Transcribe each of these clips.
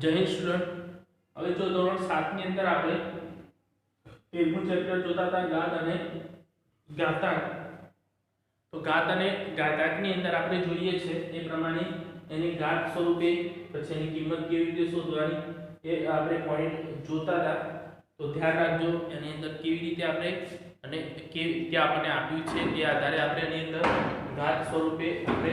જય હિન્દ સ્ટુડન્ટ। હવે જો ધોરણ 7 ની અંદર આપણે 13મું ચેપ્ટર જોતા હતા ગાત અને ગાતાંક। તો ગાત અને ગાતાંકની અંદર આપણે જોઈએ છે એ પ્રમાણે એની ગાત સ્વરૂપે પછી એની કિંમત કેવી રીતે શોધવાની એ આપણે પોઈન્ટ જોતા હતા। તો ધ્યાન રાખજો એની અંદર કેવી રીતે આપણે અને કેવી રીતે આપણને આપ્યું છે તે આધારે આપણે એની અંદર ઘાત સ્વરૂપે આપણે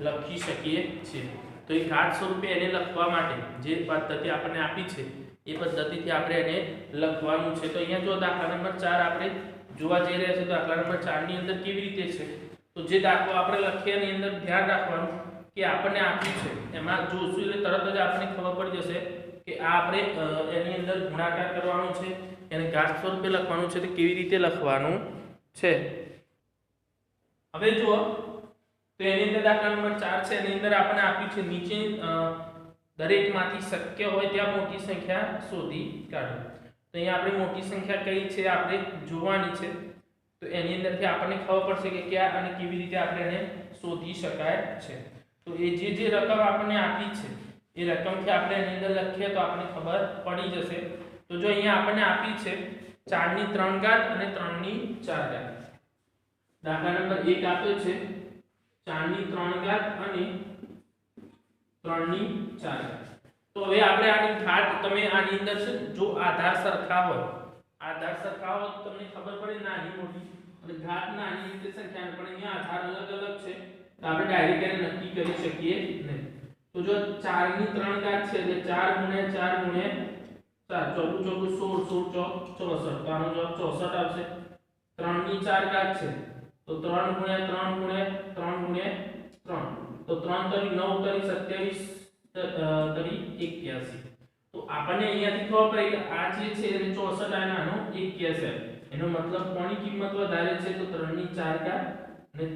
લખી શકીએ છીએ। તો એ ઘાત સ્વરૂપે એને લખવા માટે જે પદ્ધતિ આપણને આપી છે એ પદ્ધતિથી આપણે એને લખવાનું છે। તો અહીંયા જો દાખલા નંબર 4 આપણે જોવા જઈ રહ્યા છે। તો દાખલા નંબર 4 ની અંદર કેવી રીતે છે તો જે દાખલો આપણે લખીએ એની અંદર ધ્યાન રાખવાનું કે આપણને આપ્યું છે એમાં જોશું એટલે તરત જ આપણને ખબર પડી જશે કે આ આપણે એની અંદર ગુણાકાર કરવાનો છે એને ઘાત સ્વરૂપે લખવાનું છે તો કેવી રીતે લખવાનું છે। હવે જુઓ તો એની અંદર દાખલા નંબર 4 છે એની અંદર આપણને આપ્યું છે નીચે દરેકમાંથી શક્ય હોય ત્યાં મોટી સંખ્યા શોધી કાઢો। તો અહીંયા આપણે મોટી સંખ્યા કઈ છે આપણે જોવાની છે। તો એની અંદરથી આપણને ખબર પડશે કે ક્યાં અને કેવી રીતે આપણે એને શોધી શકાય છે। તો એ જે રકમ આપણને આપી છે એ રકમથી આપણે એની અંદર લખીએ તો આપણને ખબર પડી જશે। તો જો અહીંયા આપણને આપી છે 4 ની 3 ઘાત અને 3 ની 4 ઘાત। દાખલા નંબર 1 આપ્યો છે 4 ની 3 ઘાત અને 3 ની 4 ઘાત। તો હવે આપણે આની ઘાત તમે આની અંદર છે જો આધાર સરખા હોય તો તમને ખબર પડે નાની મોટી અને ઘાત નાની રીતે સંખ્યા પણ અહીંયા આધાર અલગ અલગ છે તો આપણે ડાયરેક્ટ એને નક્કી કરી શકીએ નહીં। તો જો 4 ની 3 ઘાત છે એટલે 4 ગુણ્યા 4 ગુણ્યા 4 ચોકુ ચોકુ 16 16 ચોક 64 તો આનો જવાબ 64 આવશે। 3 ની 4 ઘાત છે તો 3 ગુણ્યા 3 ગુણ્યા 3 ગુણ્યા 3 તો 3 તરી 9 તરી 27 તરી 81। તો આપણને અહીંયાથી ખબર પડી કે આ જે છે એને 64 અને આનો 81 એનો મતલબ કોની કિંમત વધારે છે તો 3 ની 4 ઘાત અને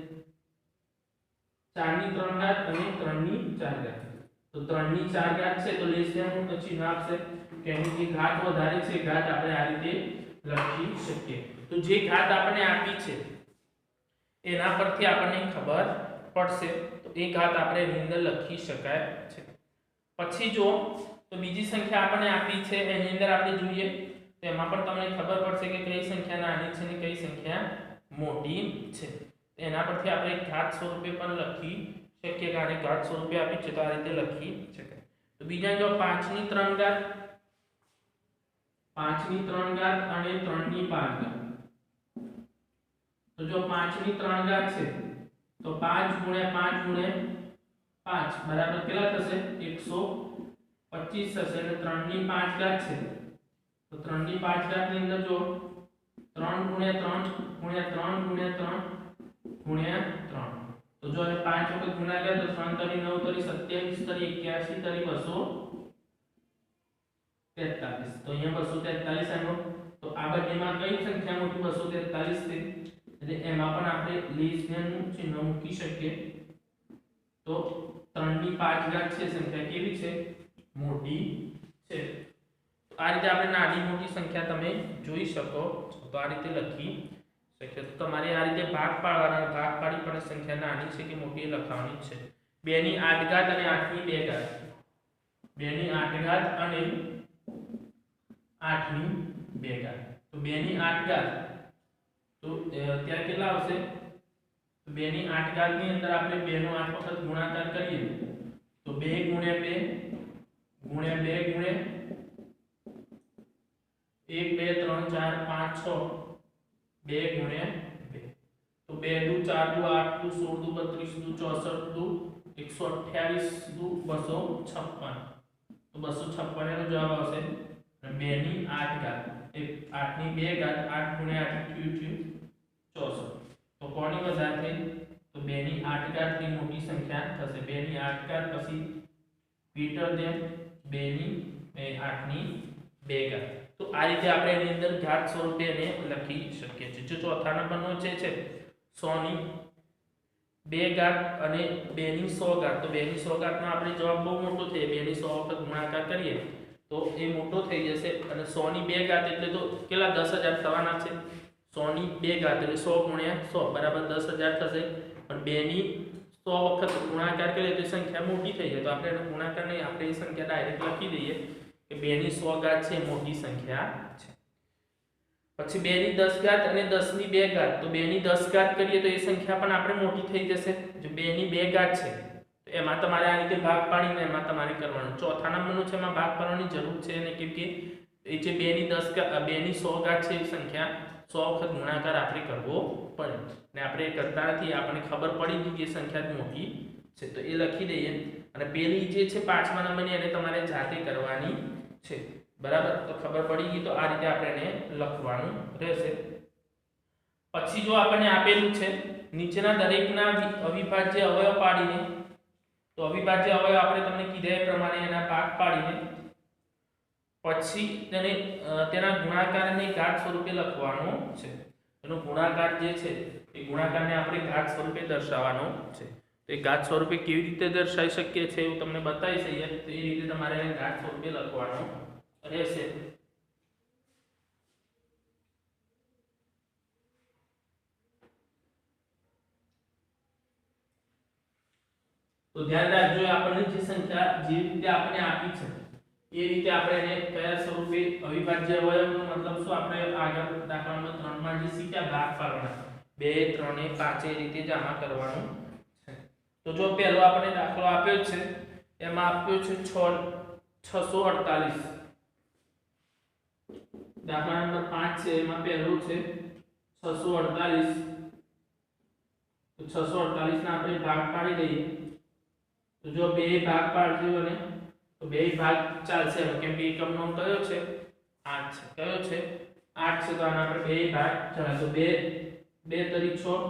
4 ની 3 ઘાત અને 3 ની 4 ઘાત। તો 3 ની 4 ઘાત છે તો લેસ ધેન ચિહ્ન આપશે કે એની ઘાત વધારે છે ઘાત આપણે આ રીતે લખી શકીએ। તો જે ઘાત આપણને આપી છે એના પરથી આપણને ખબર પડશે તો એ ઘાત આપણે એની અંદર લખી શકાય છે। પછી જો તો બીજી સંખ્યા આપણને આપી છે એની અંદર આપણે જોઈએ તો એમાં પણ તમને ખબર પડશે કે કઈ સંખ્યા નાની છે અને કઈ સંખ્યા મોટી છે। એના પરથી આપણે ઘાત સ્વરૂપે પણ લખી શકીએ કે આને ઘાત સ્વરૂપે આપી છે તો આ રીતે લખી શકાય। તો બીજા જો 5 ની 3 ઘાત 5 ની 3 ઘાત અને 3 ની 5 ઘાત। તો જો 5 ની 3 ઘાત છે તો 5 ગુણ્યા 5 ગુણ્યા 5 બરાબર કેટલા થશે 125 થશે અને 3 ની 5 ઘાત છે તો 3 ની 5 ઘાત ની અંદર જો 3 ગુણ્યા 3 ગુણ્યા 3 ગુણ્યા 3 ગુણ્યા 3 તો જો એ 5 વખત ગુણાકાર તો 3 તરી 9 તરી 27 તરી 81 તરી 243 તો અહીંયા 243 આવ્યો। તો આ બંનેમાં કઈ સંખ્યા મોટી 243 છે એટલે એમાં પણ આપણે લેસ ધેન નું ચિહ્ન મૂકી શકીએ। તો 3 ની 5 ઘાત છે સંખ્યા કેવી છે મોટી છે। તો આ રીતે આપણે નાની મોટી સંખ્યા તમે જોઈ શકો છો તો આ રીતે લખી શકીએ। તો તમારે આ રીતે ભાગ પાડવાના ભાગ પાડી પણ સંખ્યા નાની છે કે મોટી એ લખવાની છે। 2 ની 8 ઘાત અને 8 ની 2 ઘાત 2 ની 8 ઘાત અને 8 ની 2 ઘાત। તો 2 ની 8 ઘાત તો ત્યાં કેટલા આવશે તો 2 ની 8 ઘાત ની અંદર આપણે 2 નો 8 વખત ગુણાકાર કરીએ તો 2 ગુણ્યા 2 ગુણ્યા 2 ગુણ્યા 1 2 3 4 5 6 2 ગુણ્યા 2 તો 2 દુ 4 દુ 8 દુ 16 દુ 32 દુ 64 દુ 128 દુ 256 તો 256 એનો જવાબ આવશે અને 2 ની 8 ઘાત 8 ની 2 ઘાત 8 ગુણ્યા 8 થયું 64 તો કોની વધારે થઈ તો 2 ની 8 ઘાત ની મોટી સંખ્યા થશે। 2 ની 8 ઘાત પછી ગ્રેટર ધેન 2 ની 8 ની 2 ઘાત। તો આ રીતે આપણે એની અંદર ઘાત સ્વરૂપે એને લખી શકીએ છીએ। જો ચોથા નંબરનો છે 100 ની 2 ઘાત અને 2 ની 100 ઘાત તો 2 ની 100 ઘાતનો આપણે જવાબ બહુ મોટો છે 2 ની 100 વખત ગુણાકાર કરીએ તો એ મોટો થઈ જશે અને 100 ની 2 ઘાત એટલે તો કેટલા 10000 થવાના છે। 100 ની 2 ઘાત એટલે 100 ગુણ્યા 100 બરાબર 10000 થશે પણ 2 ની વખત ગુણાકાર કરીએ તો સંખ્યા મોટી થઈ જાય, તો આપણે એનો ગુણાકાર નહીં, આપણે એ સંખ્યા ડાયરેક્ટ લખી દઈએ કે 2 ની 100 ઘાત છે મોટી સંખ્યા છે. પછી 2 ની 10 ઘાત અને 10 ની 2 ઘાત, તો 2 ની 10 ઘાત કરીએ તો એ સંખ્યા પણ આપણે મોટી થઈ જશે. જો 2 ની 2 ઘાત છે તો એમાં તમારે આ રીતે ભાગ પાડીને એમાં તમારે કરવાનું. ચોથા નંબરનું છે એમાં ભાગ પાડવાની જરૂર છે ને, કેમ કે એ જે 2 ની 10 ઘાત 2 ની 100 ઘાત છે એ સંખ્યા 100 વખત ગુણાકાર આપણે કરવો પડે ને આપણે એ કરતા નથી, આપણને ખબર પડી ગઈ કે સંખ્યા મોટી છે તો એ લખી દઈએ. અને પેલી જે છે 5મા નંબરની એને તમારે જાતે કરવાની છે, બરાબર. તો ખબર પડી ગઈ, તો આ રીતે આપણે એને લખવાનું રહેશે. પછી જો આપણને આપેલું છે નીચેના દરેકના અવિભાજ્ય અવયવ પાડીને, તો અવિભાજ્ય અવયવ આપણે તમને કીધા એ પ્રમાણે એના ભાગ પાડીને પછી તેના ગુણાકારને ઘાત સ્વરૂપે લખવાનો છે. એનો ગુણાકાર જે છે એ ગુણાકારને આપણે ઘાત સ્વરૂપે દર્શાવવાનો છે. તો એ ઘાત સ્વરૂપે કેવી રીતે દર્શાવી શકીએ છે એવું તમને બતાવી દઈએ. તો એ રીતે તમારે એને ઘાત સ્વરૂપે લખવાનો રહેશે. તો ધ્યાન રાખજો, આપણને જે સંખ્યા જે રીતે આપણે આપી છે એ રીતે આપણે એને કયા સ્વરૂપે અવિભાજ્ય અવયવનો મતલબ શું, આપણે આગળ દાખલા નંબર 3 માં જે શીખ્યા ભાગ પાડવાના 2 3 5 એ રીતે જ આમાં કરવાનું છે. તો જો પહેલો આપણે દાખલો આપ્યો છે એમાં આપ્યો છે 648. દાખલા નંબર 5 છે એમાં પહેલું છે 648. તો 648 ના આપણે ભાગ પાડી દઈએ. તો જો બે ભાગ પાડજો ને તો બે ભાગ ચાલશે, કેમ કે એકમનો કયો છે 8 છે, કયો છે 8 છે, તો આના આપણે બે ભાગ ચાલે. તો 2 2 તરી 6,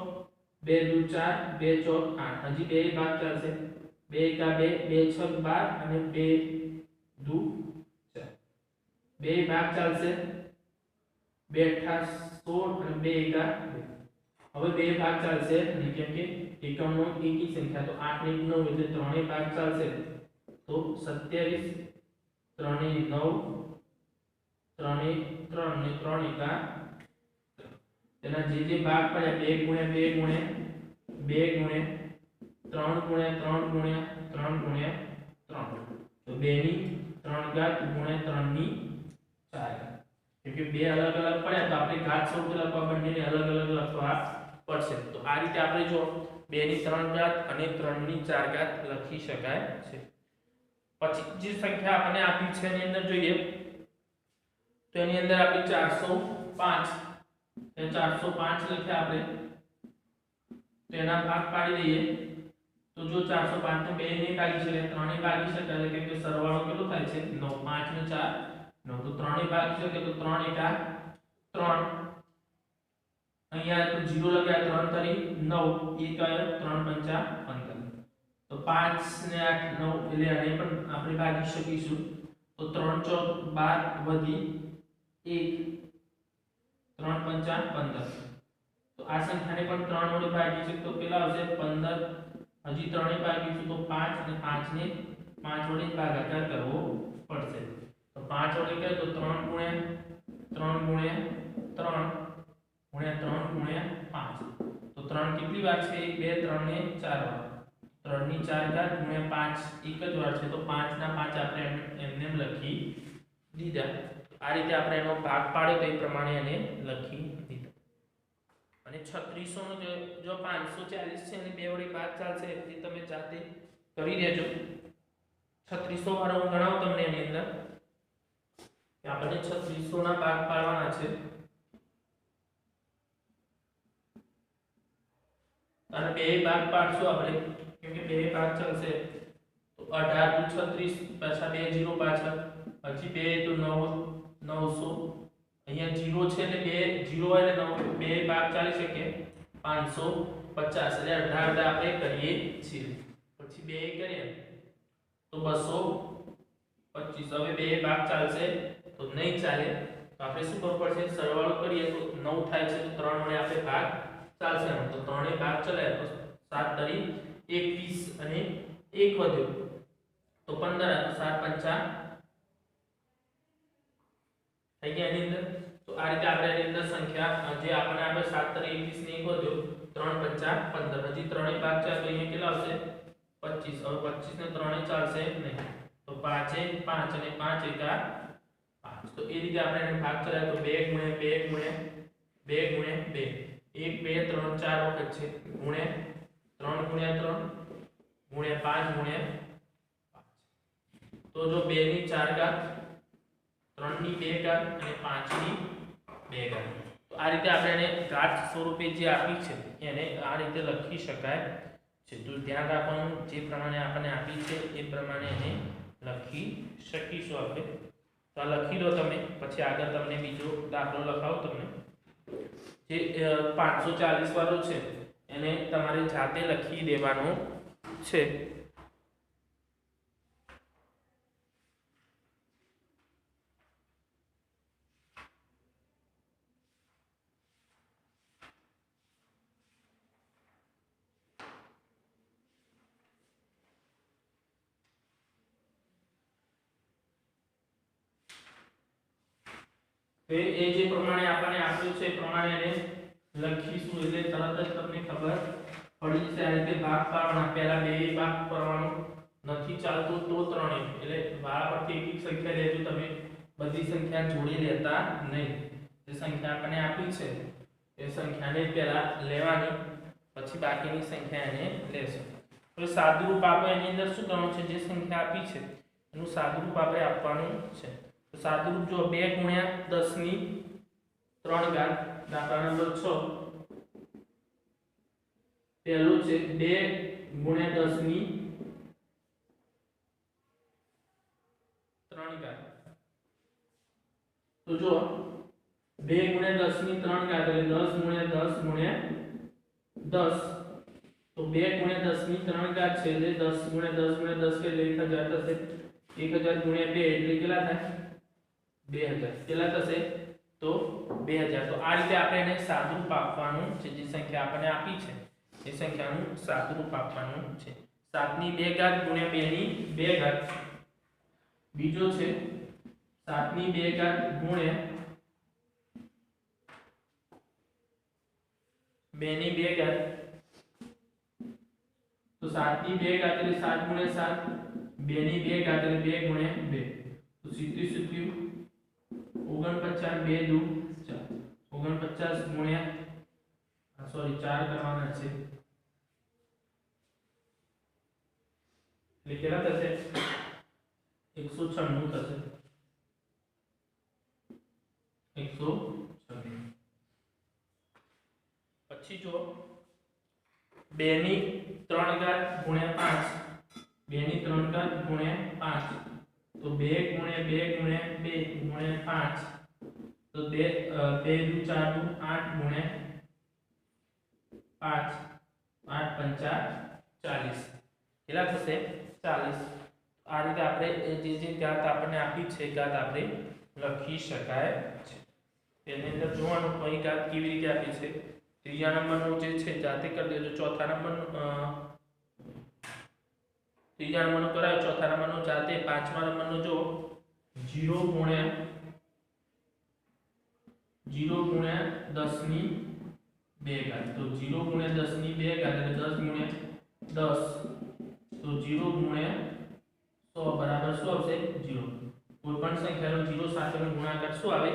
2 દુ 4, 2 ચોક 8, હજી બે ભાગ ચાલશે. 2 એકા 2, 2 છક 12 અને 2 દુ 4, બે ભાગ ચાલશે. 2 અઠા 16 અને 2 એકા 2. હવે બે ભાગ ચાલશે નહીં, કેમ કે એકમનો એકી સંખ્યા, તો 8 ને 9 એટલે ત્રણેય ભાગ ચાલશે. તો 27 3 ને 9 3 ને 3 ને 3 એકા તેના જે ભાગ પડ્યા 2 ગુણ્યા 2 ગુણ્યા 2 ગુણ્યા 3 ગુણ્યા 3 ગુણ્યા 3 ગુણ્યા 3, તો 2 ની 3 ઘાત ગુણ્યા 3 ની 4 ઘાત. કેમ કે બે અલગ અલગ પડ્યા તો આપણે ઘાત સ્વરૂપે લખવા, બંનેને અલગ અલગ લખવા પડશે. તો આ રીતે આપણે જો 2 ની 3 ઘાત અને 3 ની 4 ઘાત લખી શકાય છે. પછી જે સંખ્યા આપણને આપી છે એની અંદર જોઈએ તો એની અંદર આપી 405. એ 405 લખ્યા આપણે, તો એના ભાગ પાડી દઈએ. તો જો 405 ને 2 ને ભાગી શકે, 3 ને ભાગી શકે, એટલે કે સરવાળો કેટલો થાય છે 9, 5 ને 4 9, તો 3 ને ભાગી શકે તો 3 એકા 3, અહીંયા તો 0 લગાયા 3 તરી 9, 1 આયો 3 પંચા 15, તો 5 ને 8 9 એટલે આને પણ આપણે ભાગી શકીશું. તો 3 ચોક 12 વધી 1 3 પંચા 15, તો આ સંખ્યાને પણ 3 વડે ભાગી છે તો પેલા આવશે 15, હજી 3 ને ભાગીશું તો 5 અને 5 ને 5 વડે ભાગાકાર કરવો પડશે. તો 5 વડે કરે તો 3 ગુણ્યા 3 ગુણ્યા 3 ગુણ્યા 3 ગુણ્યા 5, તો 3 કેટલી વાર છે 1 2 3 ને 4 વાર, 3 ની 4 ઘાત ગુણ્યા 5 એક જ વાર છે, તો 5 ના 5 આપણે એમને લખી દીધા. આ રીતે આપણે એનો ભાગ પાડ્યો તો એ પ્રમાણે એને લખી દીધો. અને 3600 નો જો 540 છે અને બે વડે ભાગ ચાલશે એ તમે જાતે કરી દેજો. 3600 વાળો હું ગણાવું તમને એની અંદર કે આપણે 3600 ના ભાગ પાડવાના છે. અને બે ભાગ પાડશું આપણે, કેમ કે બે ભાગ ચાલશે. તો 18 * 36 પાછા 2 0 પાછળ, હજી 2 તો 9 900, અહીંયા 0 છે એટલે 2 0 હોય એટલે 9 બે ભાગ ચાલી શકે 550, એટલે 18 આપણે કરીએ છીએ. પછી 2 કરીએ તો 225. હવે બે ભાગ ચાલશે તો નહીં ચાલે, તો આપણે શું કરવું પડશે સરવાળો કરીએ તો 9 થાય છે, તો 3 વડે આપણે ભાગ ચાલશે. તો 3 ભાગ ચલે તો 7 તરી 21 અને 1 વધ્યો તો 15, તો 7 પંચા થઈ ગયા એની અંદર. તો આ રીતે આપણે એની અંદર સંખ્યા જે આપણે આપણે 7 તરી 21 ને 1 વધ્યો 3 પંચા 15 હજી 3 ભાગ છે તો અહીંયા કેટલા આવશે 25 હવે 25 ને 3 ચાલશે નહીં તો 5 એ 5 અને 5 એકા 5 તો એ રીતે આપણે એને ભાગ કર્યા તો 2 ગુણ્યા 2 ગુણ્યા 2 ગુણ્યા 2 1 2 3 4 વખત છે ગુણ્યા 3 ગુણ્યા 3 ગુણ્યા 5 ગુણ્યા 5 તો જો 2 ની 4 ઘાત 3 ની 2 ઘાત અને 5 ની 2 ઘાત તો આ રીતે આપણે એને ઘાત સ્વરૂપે જે આપી છે એને આ રીતે લખી શકાય છે તો ધ્યાન રાખવાનું જે પ્રમાણે આપણને આપી છે એ પ્રમાણે એને લખી શકીશું આપણે તો આ લખી દો તમે પછી આગળ તમને બીજો દાખલો લખાવો તમને જે 540 વાળો છે એને તમારે જાતે લખી દેવાનો છે એ જે પ્રમાણે આપણને આપ્યું છે એ પ્રમાણે એને લખીશું એટલે તરત જ તમને ખબર પડી જશે આ રીતે ભાગ પાડવાના પહેલા બે ભાગ કરવાનો નથી ચાલતું તો 3 એટલે વાળા પરથી એક એક સંખ્યા લેજો તમે બધી સંખ્યા જોડી લેતા નહીં જે સંખ્યા આપણને આપી છે એ સંખ્યાને પહેલા લેવાની પછી બાકીની સંખ્યા એને લેશું તો સાદુરૂપ આપણે એની અંદર શું કરવાનું છે જે સંખ્યા આપી છે એનું સાદુરૂપ આપણે આપવાનું છે તો સાદુરૂપ જો 2 ગુણ્યા 10 ની 3 ઘાત દાખલા નંબર 6 પહેલું છે 2 ગુણ્યા 10 ની 3 ઘાત તો જો 2 ગુણ્યા 10 ની 3 ઘાત એટલે 10 ગુણ્યા 10 ગુણ્યા 10 તો 2 ગુણ્યા 10 ની 3 ઘાત છે એટલે 10 ગુણ્યા 10 ગુણ્યા 10 એટલે 1000 થશે 1000 ગુણ્યા 2 એટલે કેટલા થાય 2000 કેટલા થશે તો 2000 તો આ રીતે આપણે એને સાદુરૂપ આપવાનું છે જે સંખ્યા આપણને આપી છે એ સંખ્યાનું સાદુરૂપ આપવાનું છે 7 ની 2 ઘાત ગુણ્યા 2 ની 2 ઘાત બીજો છે 7 ની 2 ઘાત ગુણ્યા 2 ની 2 ઘાત તો 7 ની 2 ઘાત એટલે 7 ગુણ્યા 7 2 ની 2 ઘાત એટલે 2 ગુણ્યા 2 તો સીધું સીધું 49 2 દુ 4 49 ગુણ્યા સોરી 4 કરવાના છે એટલે કેટલા થશે 196 થશે 196 પછી જો 2 ની 3 ઘાત ગુણ્યા 5 2 ની 3 ઘાત ગુણ્યા 5 तो 2 गुण્યા 2 ગુણ્યા 2 ગુણ્યા 5 તો 2 2 દુ 4 દુ 8 ગુણ્યા 5 8 પંચા 40 કેટલા થશે 40 આ રીતે આપણે જે ઘાત આપણને આપી છે ઘાત આપણે લખી શકાય છે તેની અંદર જોવાનું કઈ ઘાત કેવી રીતે આપી છે ત્રીજા નંબરનો જે છે જાતે કરી દેજો ચોથા નંબરનો ત્રીજા નંબરનો કરાયો ચોથા નંબરનો જાતે પાંચમા નંબરનો જો 0 ગુણ્યા 10 ની 2 ઘાત તો 0 ગુણ્યા 10 ની 2 ઘાત એટલે 10 ગુણ્યા 10 તો 0 ગુણ્યા 100 બરાબર શું આવશે 0 કોઈ પણ સંખ્યાનો 0 સાથેનો ગુણાકાર શું આવે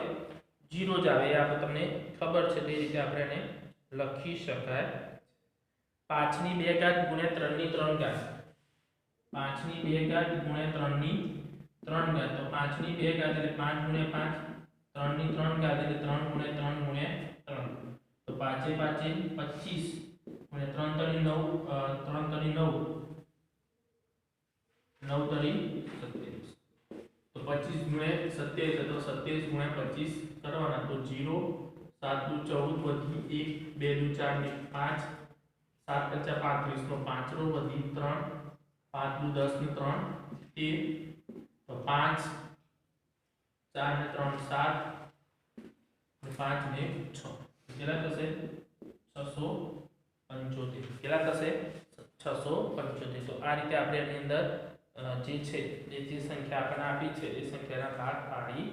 0 જ આવે એ આપણે તમને ખબર છે તે રીતે આપણે એને લખી શકાય 5 ની 2 ઘાત ગુણ્યા 3 ની 3 ઘાત 5 ની 2 ઘાત ગુણ્યા 3 ની 3 ઘાત તો 5 ની 2 ઘાત એટલે 5 ગુણ્યા 5 3 ની 3 ઘાત એટલે 3 ગુણ્યા 3 ગુણ્યા 3 તો 5 એ 25 ગુણ્યા 3 તરી 9 3 તરી 9 9 તરી 27 તો 25 ગુણ્યા 27 તો 27 ગુણ્યા 25 કરવાના તો 0 7 દુ 14 વધી 1 2 દુ 4 ને 5 7 પંચા 35 નો 5 રો વધી 3 5 દુ 10 ને 3 13 તો 5 4 ને 3 7 ને 5 ને 6 કેટલા થશે 675 કેટલા થશે 675 તો આ રીતે આપણે એની અંદર જે છે જે સંખ્યા આપણને આપી છે એ સંખ્યાના ભાગ પાડી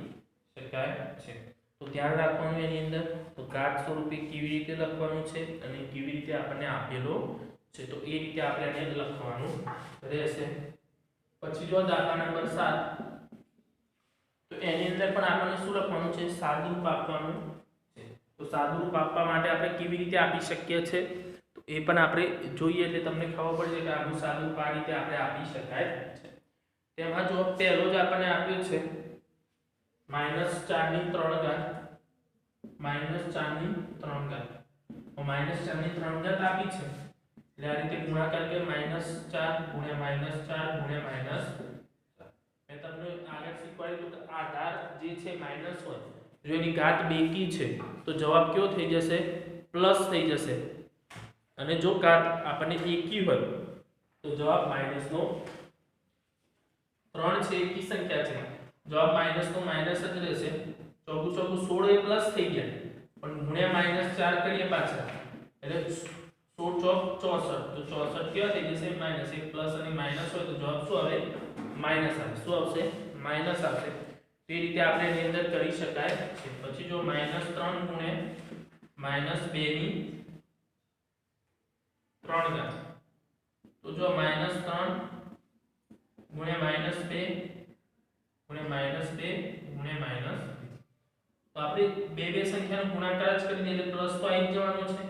શકાય છે તો ધ્યાન રાખવાનું એની અંદર તો ઘાત સ્વરૂપે કેવી રીતે લખવાનું છે અને કેવી રીતે આપણને આપેલો છે તો એ રીતે આપણે એને લખવાનું રહેશે. પછી જો દાખલા નંબર 7 તો એની અંદર પણ આપણને શું લખવાનું છે? સાદુરૂપ આપવાનું છે. તો સાદુરૂપ આપવા માટે આપણે કેવી રીતે આપી શકીએ છે તો એ પણ આપણે જોઈએ એટલે તમને ખબર પડશે કે આનું સાદુરૂપ આ રીતે આપણે આપી શકાય છે. તેમાં જો પહેલો જ આપણને આપ્યો છે -4 ની 3 ઘાત -4 ની 3 ઘાત તો -4 ની 3 ઘાત આપી છે એટલે આ રીતે ગુણાકાર કે -4 ગુણ્યા -4 ગુણ્યા -4 મેં તમને આગળ શીખવાડ્યું કે આધાર જે છે માઈનસ હોય જો એની ઘાત બેકી છે તો જવાબ કયો થઈ જશે? પ્લસ થઈ જશે. અને જો ઘાત આપણને એકી હોય તો જવાબ માઈનસ નો 3 છે એકી સંખ્યા છે જવાબ માઈનસ નો માઈનસ જ રહેશે. ચોગુ ચોગુ 16 એ પ્લસ થઈ ગયા પણ ગુણ્યા -4 કરીએ પાછા એટલે 16 ચોક 64 તો 64 કેવા થઈ જશે? માઈનસ. એક પ્લસ અને માઈનસ હોય તો જવાબ શું આવે? માઈનસ આવે. શું આવશે? માઈનસ આવશે. તે રીતે આપણે એની અંદર કરી શકાય છે. પછી જો -3 ગુણ્યા -2 ની 3 ઘાત તો જો -3 ગુણ્યા -2 ગુણ્યા -2 ગુણ્યા તો આપણે બે સંખ્યાનો ગુણાકાર જ કરી દઈએ એટલે પ્લસ તો આવી જ જવાનો છે.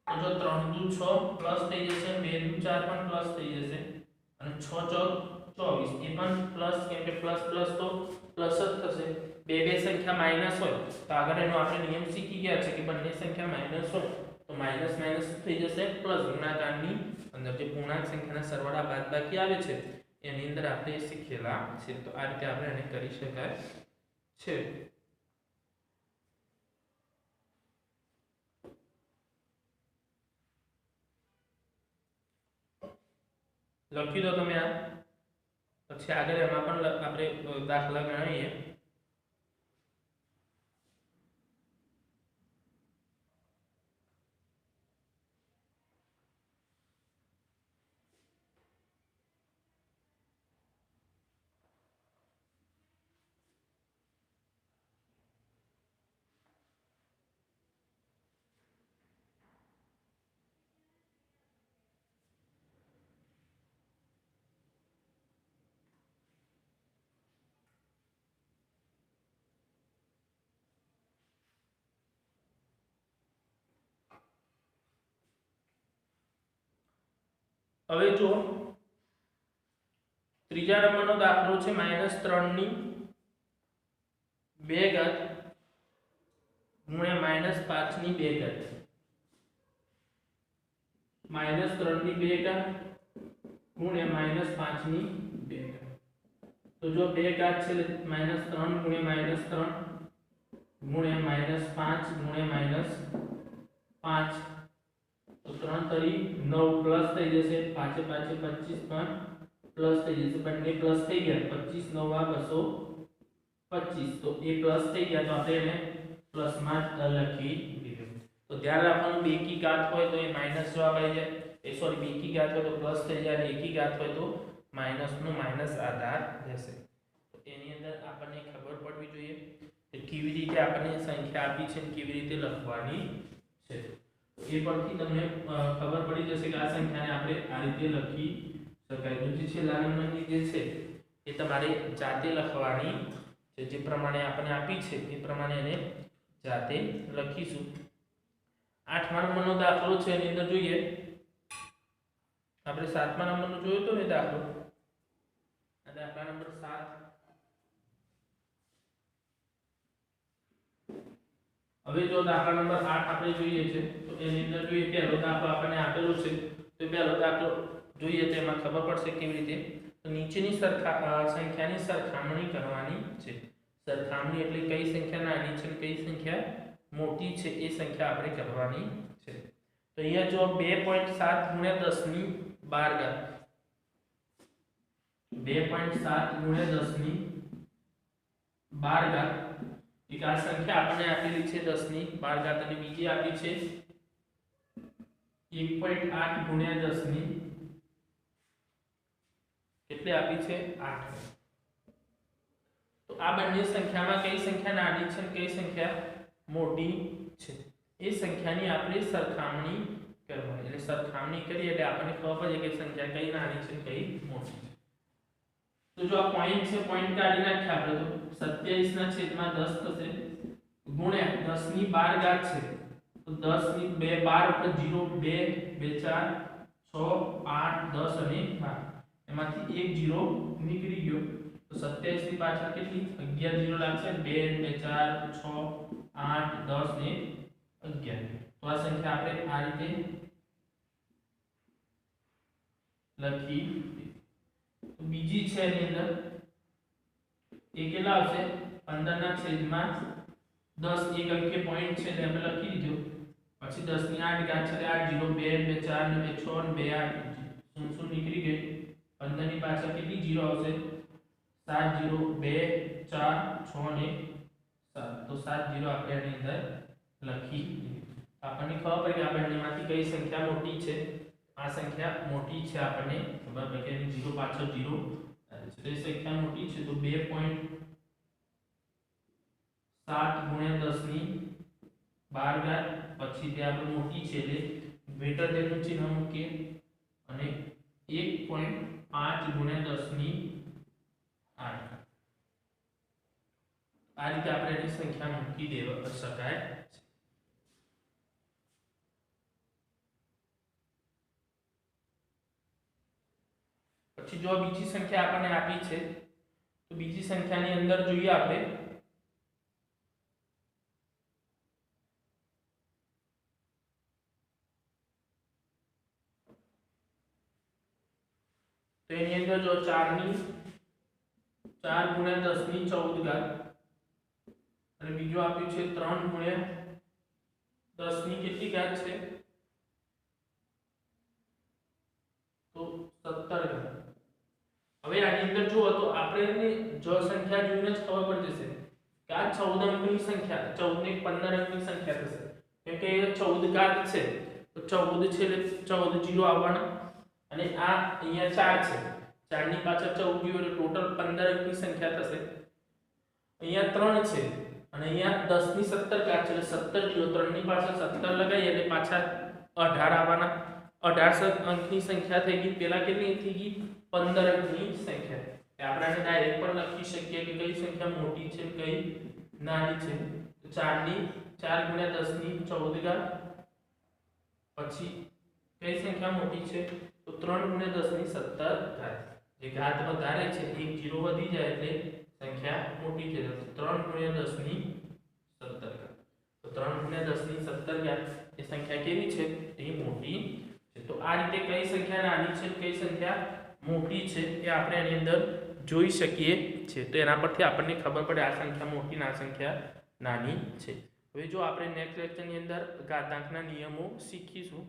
તો જો 3 દુ 6 પ્લસ થઈ જશે 2 દુ 4 પણ પ્લસ થઈ જશે અને 6 ચોક 24 એ પણ પ્લસ કેમ કે પ્લસ પ્લસ તો પ્લસ જ થશે. બે સંખ્યા માઈનસ હોય તો આગળ એનો આપણે નિયમ શીખી ગયા છે કે બંને સંખ્યા માઈનસ હોય તો માઈનસ માઈનસ થઈ જશે પ્લસ. ગુણાકારની અંદર જે પૂર્ણાંક સંખ્યાના સરવાળા બાદબાકી આવે છે એની અંદર આપણે શીખેલા છે. તો આ રીતે આપણે એને કરી શકાય છે. લખી દો તમે આ. પછી આગળ એમાં પણ આપણે દાખલા ગણાવીએ. હવે જો ત્રીજા નંબરનો દાખલો છે -3 ની 2 ઘાત ગુણ્યા -5 ની 2 ઘાત. -3 ની 2 ઘાત ગુણ્યા -5 ની 2 ઘાત. તો જો 2 ઘાત છે એટલે -3 ગુણ્યા -3 ગુણ્યા -5 ગુણ્યા -5 તો 3 તરી 9 પ્લસ થઈ જશે. પાછે 25 પણ પ્લસ થઈ જશે. બંને પ્લસ થઈ ગયા 25 9 225 તો એ પ્લસ થઈ ગયા તો આપણે એને પ્લસ માં લખી દીધું. તો ધ્યાન રાખવાનું બેકી ઘાત હોય તો એ માઈનસ જવાબ આવી જાય. સોરી બેકી ઘાત હોય તો પ્લસ થઈ જાય અને એકી ઘાત હોય તો માઈનસ નો માઈનસ આધાર રહેશે. તો એની અંદર આપણને ખબર પડવી જોઈએ કે કેવી રીતે આપણને સંખ્યા આપી છે અને કેવી રીતે લખવાની છે. એ પરથી તમને ખબર પડી જશે કે આ સંખ્યાને આપણે આ રીતે લખી શકાય. તો જે છેલ્લા નંબરની જે છે એ તમારે જાતે લખવાની છે. જે પ્રમાણે આપણને આપી છે એ પ્રમાણે એને જાતે લખીશું. 8મા નંબરનો દાખલો છે એની અંદર જોઈએ આપણે 7મા નંબરનો જોયો તો ને દાખલો. આ દાખલા નંબર 7. હવે જો દાખલા નંબર 8 આપણે જોઈએ છે તો એની અંદર જોઈએ પહેલો દાખલો આપણને આપેલો છે તો પહેલો દાખલો જોઈએ તો એમાં ખબર પડશે કેવી રીતે. તો નીચેની સંખ્યાની સરખામણી કરવાની છે. સરખામણી એટલે કઈ સંખ્યા નાની છે કઈ સંખ્યા મોટી છે એ સંખ્યા આપણે કરવાની છે. તો અહીંયા જો 2.7 ગુણ્યા 10 ની 12 ઘાત 2.7 ગુણ્યા 10 ની 12 ઘાત એક આ સંખ્યા આપણને આપેલી છે 10 ની 12 ઘાત અને બીજી આપી છે 1.8 ગુણ્યા 10 ની કેટલી આપી છે 8. તો આ બંને સંખ્યામાં કઈ સંખ્યા નાની છે અને કઈ સંખ્યા મોટી છે એ સંખ્યાની આપણે સરખામણી કરવાની એટલે સરખામણી કરીએ એટલે આપણને ખબર પડે કે સંખ્યા કઈ નાની છે કઈ મોટી છે તો જો આ પોઈન્ટ છે પોઈન્ટ કાઢી નાખીએ આપણે તો 27 ના છેદમાં 10 થશે ગુણ્યા 10 ની 12 ઘાત છે તો 10 ની 2 12 ઉપર 0 2 2 4 6 8 10 અને 12 એમાંથી એક 0 નીકળી ગયો તો 27 ની પાછળ કેટલી 11 0 લાગશે 2 2 4 6 8 10 ને 11 તો આ સંખ્યા આપણે આ રીતે લખી તો બીજી છે એની અંદર એ કેટલા આવશે 15 ના છેદમાં 10 એક અંકે પોઈન્ટ છે એટલે આપણે લખી દીધું પછી 10 ની 8 ઘાત છે 8 0 2 2 4 2 6 અને 2 8 શું નીકળી ગઈ 15 ની પાછળ કેટલી 0 આવશે 7 0 2 4 6 અને 7 તો 7 0 આપણે આની અંદર લખી આપણને ખબર પડી કે આ બંનેમાંથી કઈ સંખ્યા મોટી છે આ સંખ્યા મોટી છે આપણને ખબર પડી કે એની 0 પાછળ 0 છે એ સંખ્યા મોટી છે તો 2.7 ગુણ્યા 10 ની 12 ઘાત પછી તે આપણે મોટી છે એટલે ગ્રેટર ધેન નું ચિહ્ન મૂકીએ અને 1.5 ગુણ્યા 10 ની 8 આ રીતે આપણે એની સંખ્યા મૂકી દેવા શકાય પછી જો બીજી સંખ્યા આપણને આપી છે તો બીજી સંખ્યાની અંદર જોઈએ આપણે તો એની અંદર જો 4 ગુણ્યા 10 ની 14 ઘાત અને બીજું આપ્યું છે 3 ગુણ્યા 10 ની કેટલી ઘાત છે તો 17 ઘાત હવે આની અંદર જુઓ તો આપણે જો સંખ્યા જોઈને જ ખબર પડી જશે કે આ 14 અંકની સંખ્યા 14 ને 15 અંકની સંખ્યા થશે કેમ કે એ 14 ઘાત છે તો 14 છે એટલે 14 0 આવવાના અને આ અહીંયા 4 છે 4 ની પાછળ 14 એટલે ટોટલ 15 અંકની સંખ્યા થશે અહીંયા 3 છે અને અહીંયા 10 ની 17 ઘાત છે એટલે 17 0 3 ની પાછળ 17 લગાવીએ એટલે પાછા 18 આવવાના 18 અંકની સંખ્યા થઈ ગઈ પેલા કેટલી થઈ ગઈ 15 અંકની સંખ્યા આપણે આને ડાયરેક્ટ પણ લખી શકીએ કે કઈ સંખ્યા મોટી છે કઈ નાની છે તો 4 ગુણ્યા 10 ની 14 ઘાત પછી કઈ સંખ્યા મોટી છે તો 3 ગુણ્યા 10 ની 17 ઘાત જે ઘાત વધારે છે એક 0 વધી જાય એટલે સંખ્યા મોટી છે તો 3 ગુણ્યા 10 ની 17 ઘાત તો 3 ગુણ્યા 10 ની 17 ઘાત એ સંખ્યા કેવી છે એ મોટી છે તો આ રીતે કઈ સંખ્યા નાની છે કઈ સંખ્યા મોટી છે એ આપણે આની અંદર જોઈ શકીએ છે તો એના પરથી આપણને ખબર પડે આ સંખ્યા મોટી ના સંખ્યા નાની છે હવે જો આપણે નેક્સ્ટ લેક્ચરની અંદર ઘાતાંકના નિયમો શીખીશું